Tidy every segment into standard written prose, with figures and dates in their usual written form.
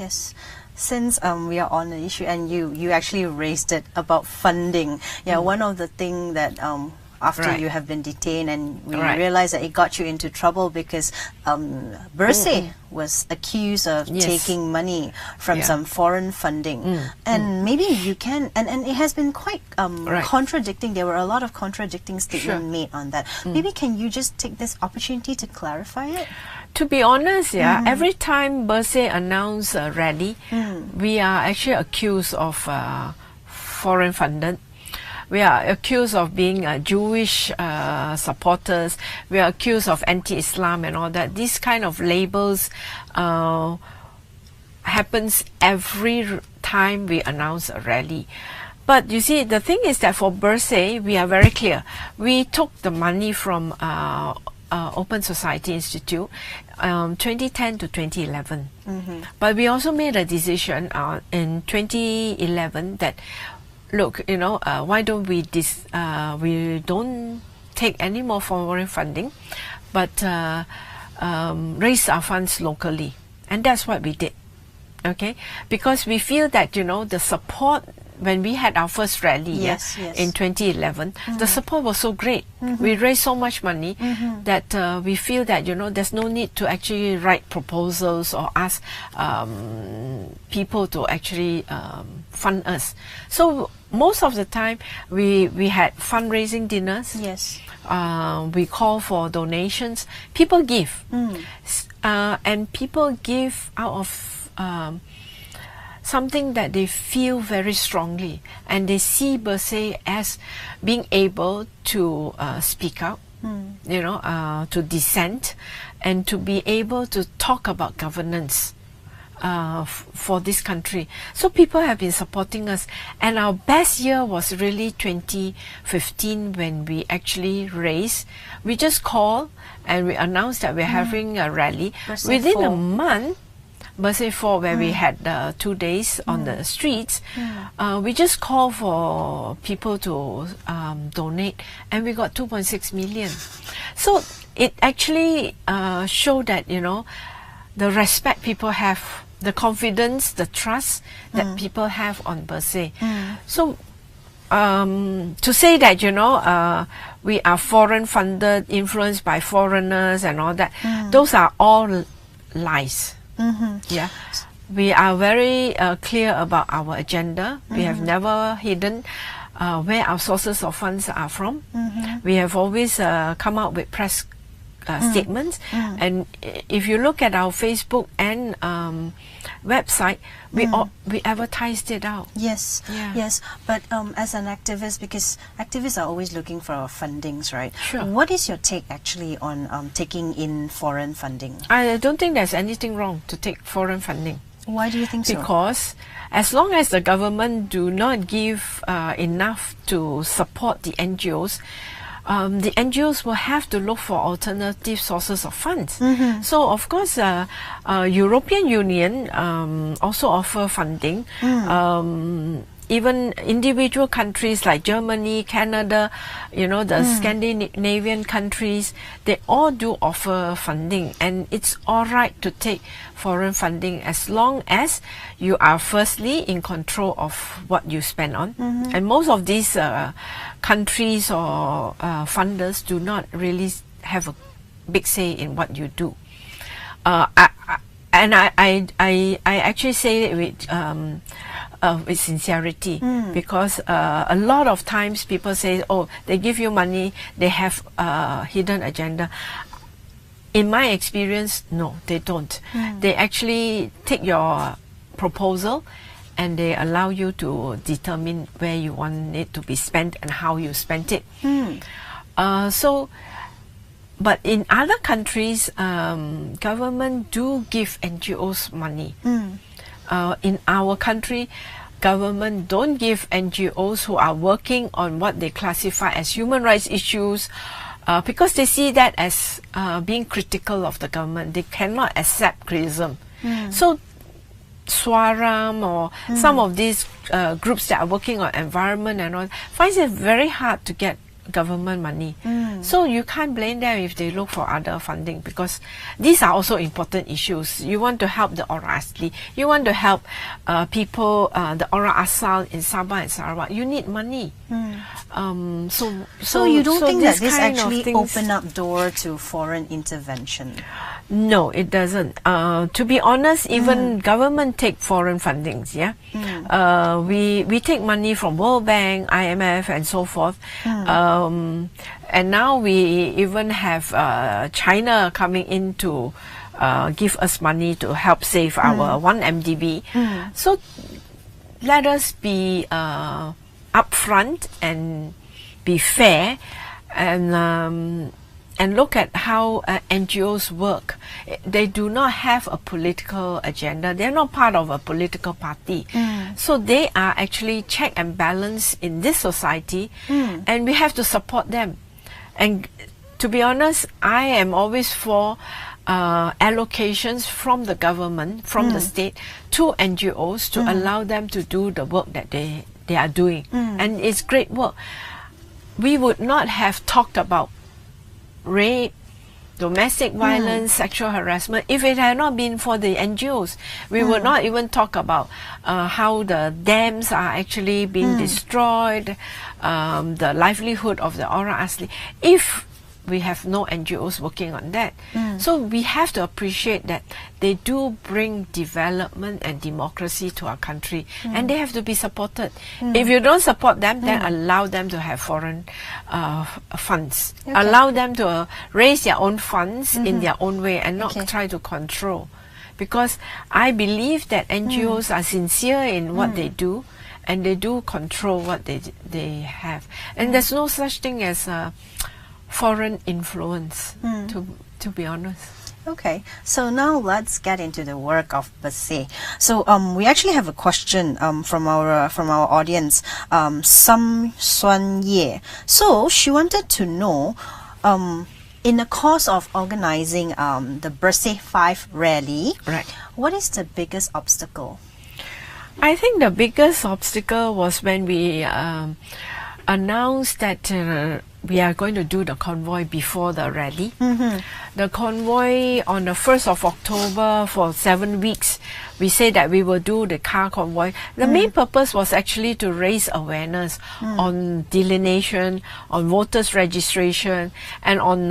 Yes. Since we are on the issue, and you actually raised it about funding. Yeah, one of the things that after you have been detained, and we realized that it got you into trouble because Bersih was accused of taking money from some foreign funding. And maybe you can, and it has been quite contradicting. There were a lot of contradicting statements made on that. Maybe can you just take this opportunity to clarify it? To be honest, every time Bersih announced a rally, we are actually accused of foreign funded. We are accused of being Jewish supporters. We are accused of anti-Islam and all that. These kind of labels happens every time we announce a rally. But you see, the thing is that for Bersih, we are very clear. We took the money from Open Society Institute 2010 to 2011. But we also made a decision in 2011 that, look, you know, why don't we don't take any more foreign funding, but raise our funds locally, and that's what we did. Okay, because we feel that, you know, the support when we had our first rally in 2011, the support was so great. We raised so much money that we feel that, you know, there's no need to actually write proposals or ask people to actually fund us. So most of the time we had fundraising dinners. We call for donations. People give, and people give out of something that they feel very strongly, and they see Bersih as being able to speak out, you know, to dissent, and to be able to talk about governance for this country. So people have been supporting us, and our best year was really 2015 when we actually raised. We just called and we announced that we're having a rally. Within a month, Bersih, where we had 2 days on the streets, we just called for people to donate, and we got 2.6 million. So it actually showed that, you know, the respect people have, the confidence, the trust that people have on Bersih. So to say that, you know, we are foreign funded, influenced by foreigners and all that, those are all lies. Yeah, we are very clear about our agenda. We have never hidden where our sources of funds are from. We have always come out with press statements, and if you look at our Facebook and website, we advertised it out. Yes. But as an activist, because activists are always looking for fundings, right? Sure. What is your take actually on taking in foreign funding? I don't think there's anything wrong to take foreign funding. Why do you think so? Because as long as the government do not give enough to support the NGOs, the NGOs will have to look for alternative sources of funds. So of course, European Union also offer funding. Even individual countries like Germany, Canada, you know, the Scandinavian countries, they all do offer funding, and it's all right to take foreign funding as long as you are firstly in control of what you spend on. And most of these countries or funders do not really have a big say in what you do. I actually say it with sincerity, because a lot of times people say, oh, they give you money, they have a hidden agenda. In my experience, no, they don't. They actually take your proposal and they allow you to determine where you want it to be spent and how you spent it. But in other countries, government do give NGOs money. In our country, government don't give NGOs who are working on what they classify as human rights issues, because they see that as being critical of the government. They cannot accept criticism. So Swaram or some of these groups that are working on environment and all finds it very hard to get government money. So you can't blame them if they look for other funding, because these are also important issues. You want to help the orang asli. You want to help people, the orang asal in Sabah and Sarawak. You need money. So you don't think that this actually open up door to foreign intervention? No, it doesn't. To be honest, even government take foreign fundings. Yeah, we take money from World Bank, IMF, and so forth. And now we even have China coming in to give us money to help save our 1 MDB. So let us be upfront and be fair, and look at how NGOs work. They do not have a political agenda. They're not part of a political party. So they are actually check and balance in this society, and we have to support them. And to be honest, I am always for allocations from the government, from the state, to NGOs to allow them to do the work that they are doing. And it's great work. We would not have talked about rape, domestic violence, sexual harassment if it had not been for the NGOs. We would not even talk about how the dams are actually being destroyed, the livelihood of the orang asli, if we have no NGOs working on that. So we have to appreciate that they do bring development and democracy to our country, and they have to be supported. If you don't support them, then allow them to have foreign funds. Allow them to raise their own funds in their own way, and not try to control. Because I believe that NGOs are sincere in what they do, and they do control what they have. And there's no such thing as foreign influence, to be honest. Okay, so now let's get into the work of Bersih. So we actually have a question from our audience, Sam Suan Ye. So she wanted to know, in the course of organizing the Bersih5 rally, what is the biggest obstacle? I think the biggest obstacle was when we announced that we are going to do the convoy before the rally. The convoy on the 1st of October for 7 weeks, we said that we will do the car convoy. The main purpose was actually to raise awareness on delineation, on voters registration, and on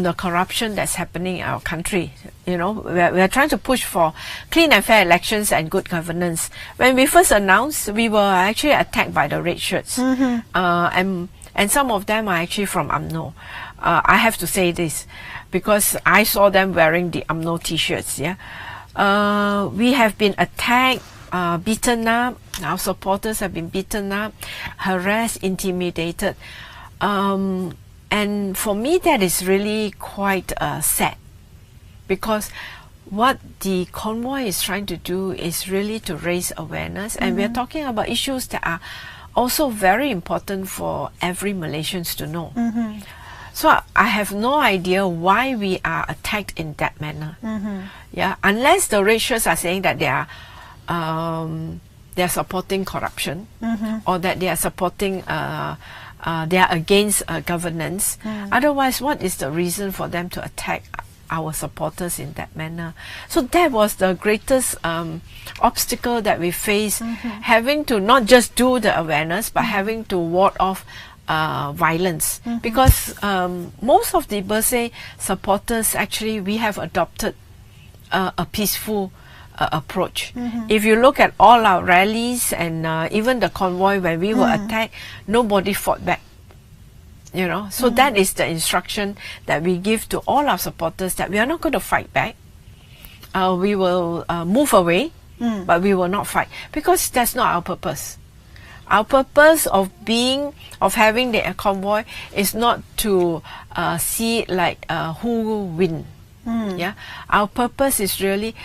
the corruption that's happening in our country. You know, we are trying to push for clean and fair elections and good governance. When we first announced, we were actually attacked by the red shirts, and some of them are actually from UMNO. I have to say this because I saw them wearing the UMNO t-shirts. We have been attacked, beaten up. Our supporters have been beaten up, harassed, intimidated. And for me, that is really quite sad, because what the convoy is trying to do is really to raise awareness, and we are talking about issues that are also very important for every Malaysians to know. So I have no idea why we are attacked in that manner. Unless the red shirts are saying that they are supporting corruption, or that they are supporting they are against governance. Otherwise, what is the reason for them to attack our supporters in that manner? So that was the greatest obstacle that we face, having to not just do the awareness, but having to ward off violence. Because most of the Bersih supporters, actually, we have adopted a peaceful approach. If you look at all our rallies and even the convoy when we were attacked, nobody fought back. You know, so that is the instruction that we give to all our supporters, that we are not going to fight back. We will move away, but we will not fight, because that's not our purpose. Our purpose of having the convoy is not to see like who win. Our purpose is really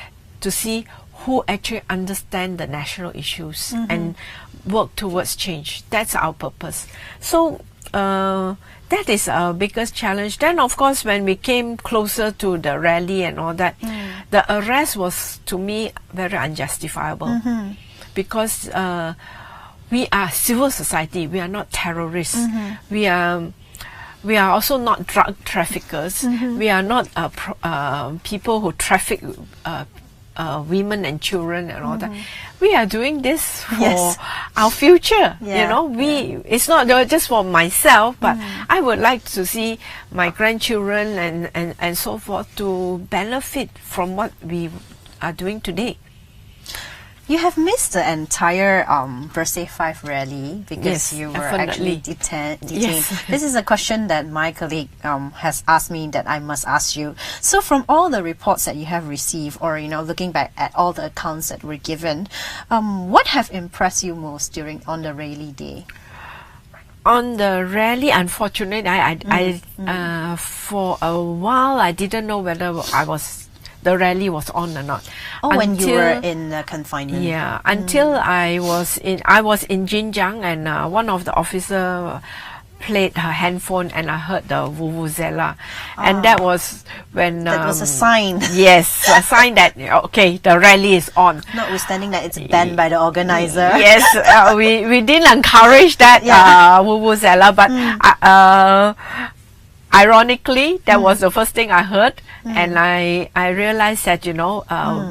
to see who actually understand the national issues and work towards change. That's our purpose. So that is our biggest challenge. Then of course, when we came closer to the rally and all that, the arrest was, to me, very unjustifiable, because we are civil society. We are not terrorists. We are we are also not drug traffickers. We are not people who traffic women and children and all that. We are doing this for our future. You know, it's not just for myself, but I would like to see my grandchildren and so forth to benefit from what we are doing today. You have missed the entire Bersih5 rally because you were actually detained. This is a question that my colleague has asked me that I must ask you. So from all the reports that you have received, or looking back at all the accounts that were given, what have impressed you most on the rally day? On the rally, unfortunately, I for a while I didn't know whether the rally was on or not. When you were in confinement. Yeah, until I was in Xinjiang, and one of the officers played her handphone, and I heard the vuvuzela, and that was when that was a sign. Yes, a sign that okay, the rally is on. Notwithstanding that it's banned by the organizer. Yes, we didn't encourage that vuvuzela, but ironically, that was the first thing I heard, and I realized that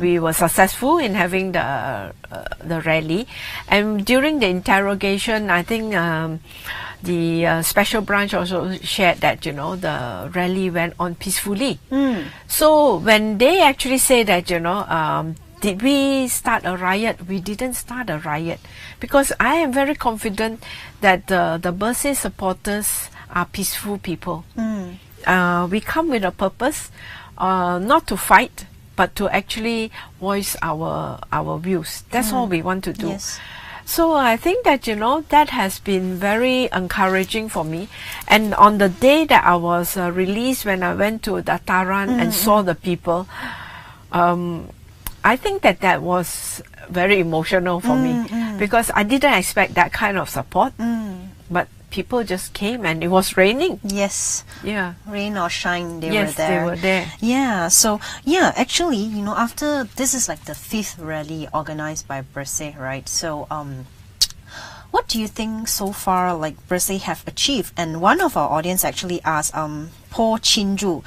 we were successful in having the rally, and during the interrogation, I think the special branch also shared that the rally went on peacefully. So when they actually say that did we start a riot? We didn't start a riot, because I am very confident that the Bersih supporters are peaceful people. We come with a purpose, not to fight, but to actually voice our views. That's all we want to do. So I think that that has been very encouraging for me. And on the day that I was released, when I went to Dataran and saw the people, I think that was very emotional for me, because I didn't expect that kind of support. But people just came, and it was raining. Yes. Yeah. Rain or shine, they were there. Yes, they were there. Yeah. So actually, after this is like the 5th rally organized by Bersih, right? So what do you think so far like Bersih have achieved? And one of our audience actually asked Po Chinju,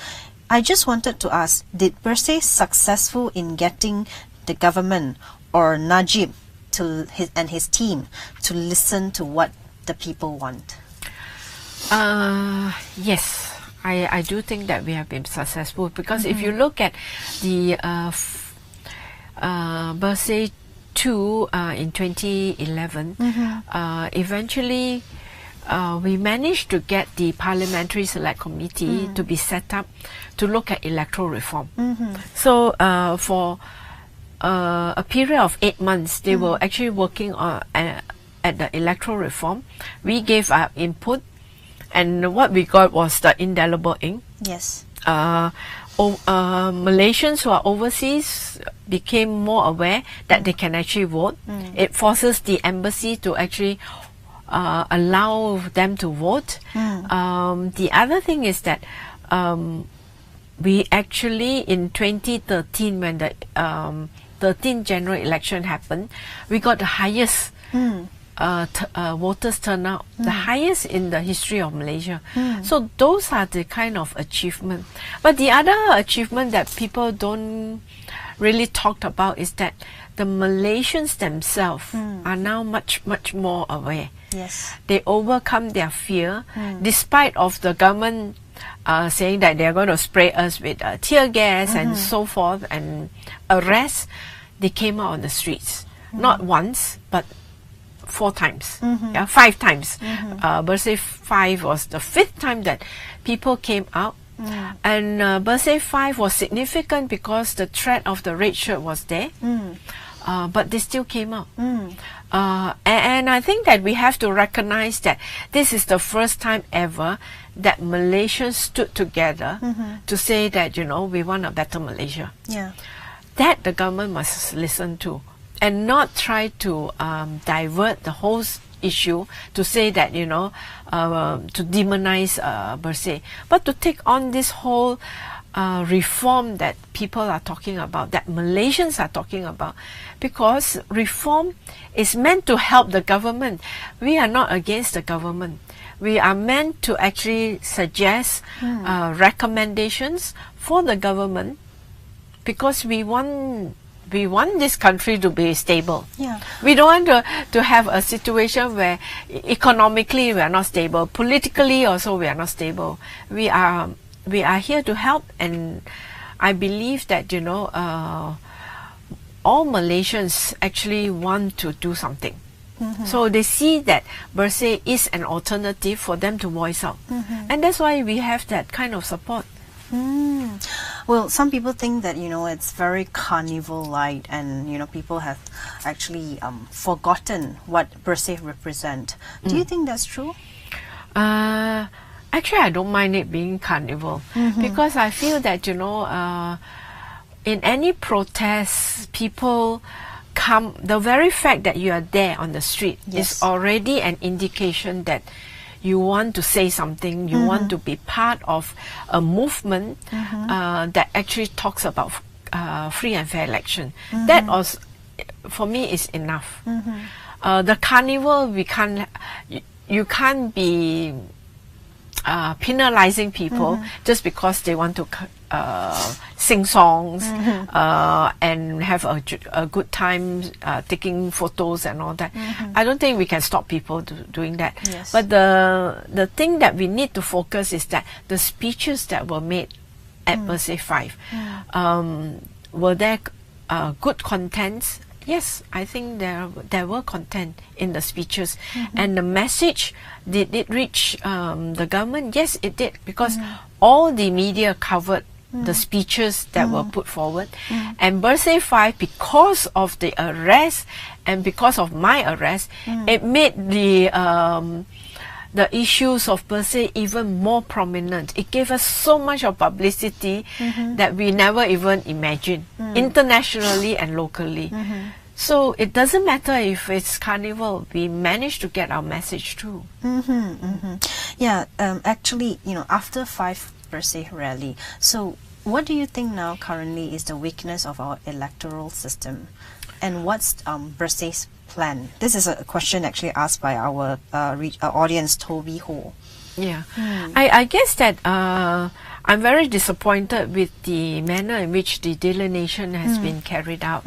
I just wanted to ask, did Bersih successful in getting the government or Najib and his team to listen to what the people want? Yes, I do think that we have been successful, because if you look at the Bersih 2 in 2011, eventually we managed to get the Parliamentary Select Committee to be set up to look at electoral reform. So for a period of 8 months, they were actually working on at the electoral reform. We gave our input, and what we got was the indelible ink. Yes. Malaysians who are overseas became more aware that they can actually vote. It forces the embassy to actually allow them to vote. The other thing is that we actually, in 2013, when the 13th general election happened, we got the highest voters turnout, the highest in the history of Malaysia. So those are the kind of achievement. But the other achievement that people don't really talk about is that the Malaysians themselves are now much more aware. Yes. They overcome their fear, despite of the government saying that they are going to spray us with tear gas and so forth and arrest. They came out on the streets, not once, but 4 times, 5 times. Bersih5 was the 5th time that people came out, and Bersih5 was significant because the threat of the red shirt was there, but they still came out. And I think that we have to recognize that this is the first time ever that Malaysians stood together to say that we want a better Malaysia. That the government must listen to, and not try to divert the whole issue to say that to demonize Bersih, but to take on this whole reform that people are talking about, that Malaysians are talking about, because reform is meant to help the government. We are not against the government. We are meant to actually suggest recommendations for the government, because we want this country to be stable. Yeah. We don't want to have a situation where economically we are not stable, politically also we are not stable. We are here to help, and I believe that, you know, all Malaysians actually want to do something. So they see that Bersih is an alternative for them to voice out. And that's why we have that kind of support. Well, some people think that, you know, it's very carnival-like, and, you know, people have actually forgotten what Bersih represent. Do you think that's true? Actually, I don't mind it being carnival, because I feel that, you know, in any protest, people come, the very fact that you are there on the street is already an indication that you want to say something, you want to be part of a movement that actually talks about free and fair election. That was, for me, is enough. The carnival, you can't be penalizing people just because they want to sing songs and have a good time taking photos and all that. I don't think we can stop people doing that. But the thing that we need to focus is that the speeches that were made at Bersih5, were there good contents? Yes, I think there were content in the speeches, and the message, did it reach the government? Yes, it did, because all the media covered the speeches that were put forward, and Bersih5, because of the arrest and because of my arrest, it made the issues of Bersih even more prominent. It gave us so much of publicity that we never even imagined, internationally and locally. So it doesn't matter if it's carnival, we managed to get our message through. Yeah, actually, you know, after 5 Bersih rally, so what do you think now currently is the weakness of our electoral system, and what's Bersih's plan? This is a question actually asked by our audience, Toby Ho. Yeah, I guess that I'm very disappointed with the manner in which the delineation has been carried out.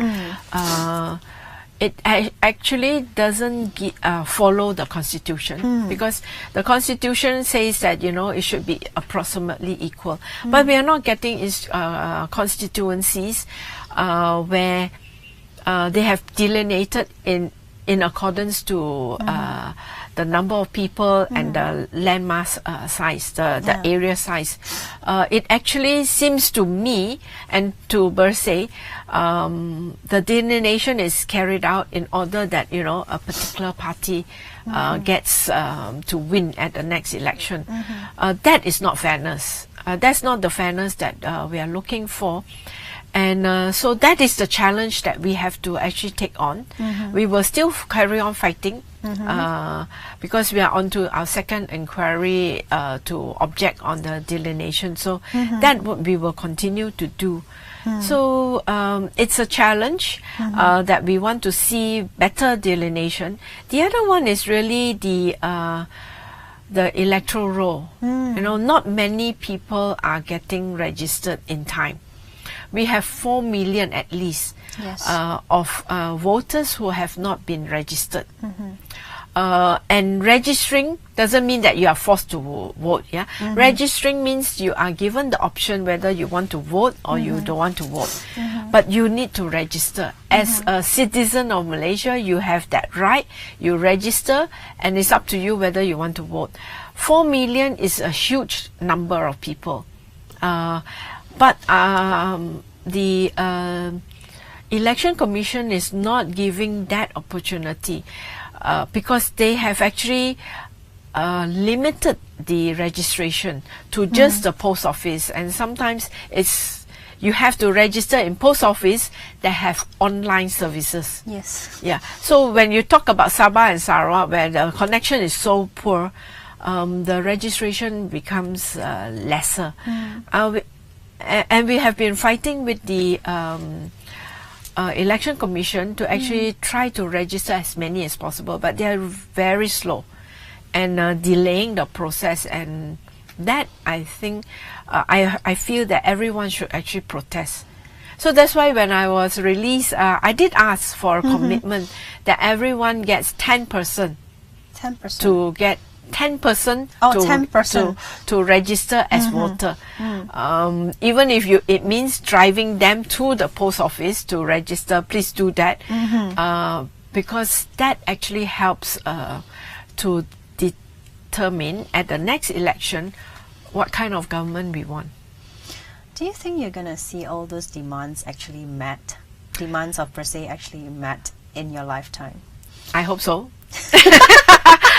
It actually doesn't follow the constitution, because the constitution says that, you know, it should be approximately equal. But we are not getting constituencies where they have delineated in accordance to the number of people and the landmass size, the area size. It actually seems to me and to Bersih, the delineation is carried out in order that, you know, a particular party gets to win at the next election. That is not fairness. That's not the fairness that we are looking for. And so that is the challenge that we have to actually take on. We will still carry on fighting, because we are on to our second inquiry to object on the delineation. So that we will continue to do. So it's a challenge that we want to see better delineation. The other one is really the electoral roll. You know, not many people are getting registered in time. We have 4 million at least of voters who have not been registered. And registering doesn't mean that you are forced to vote. Yeah, registering means you are given the option whether you want to vote or you don't want to vote. But you need to register. As a citizen of Malaysia, you have that right. You register, and it's up to you whether you want to vote. 4 million is a huge number of people. But the Election Commission is not giving that opportunity, because they have actually limited the registration to just the post office, and sometimes you have to register in post office that have online services. Yes. Yeah. So when you talk about Sabah and Sarawak, where the connection is so poor, the registration becomes lesser. and we have been fighting with the Election Commission to actually try to register as many as possible, but they are very slow and delaying the process, and that I think I feel that everyone should actually protest. So that's why when I was released, I did ask for a commitment that everyone gets 10%. 10%. To get 10% to register as voter. Even if it means driving them to the post office to register, please do that, because that actually helps to determine at the next election what kind of government we want. Do you think you're going to see all those demands actually met? Demands of Bersih actually met in your lifetime? I hope so.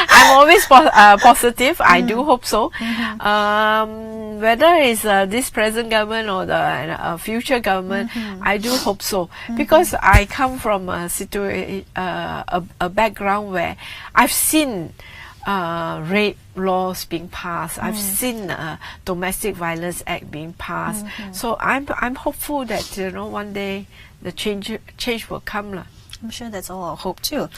I'm always positive. I do hope so. Whether it's this present government or the future government, I do hope so, because I come from a background where I've seen rape laws being passed. I've seen domestic violence act being passed. So I'm hopeful that one day the change will come. I'm sure that's all our hope too.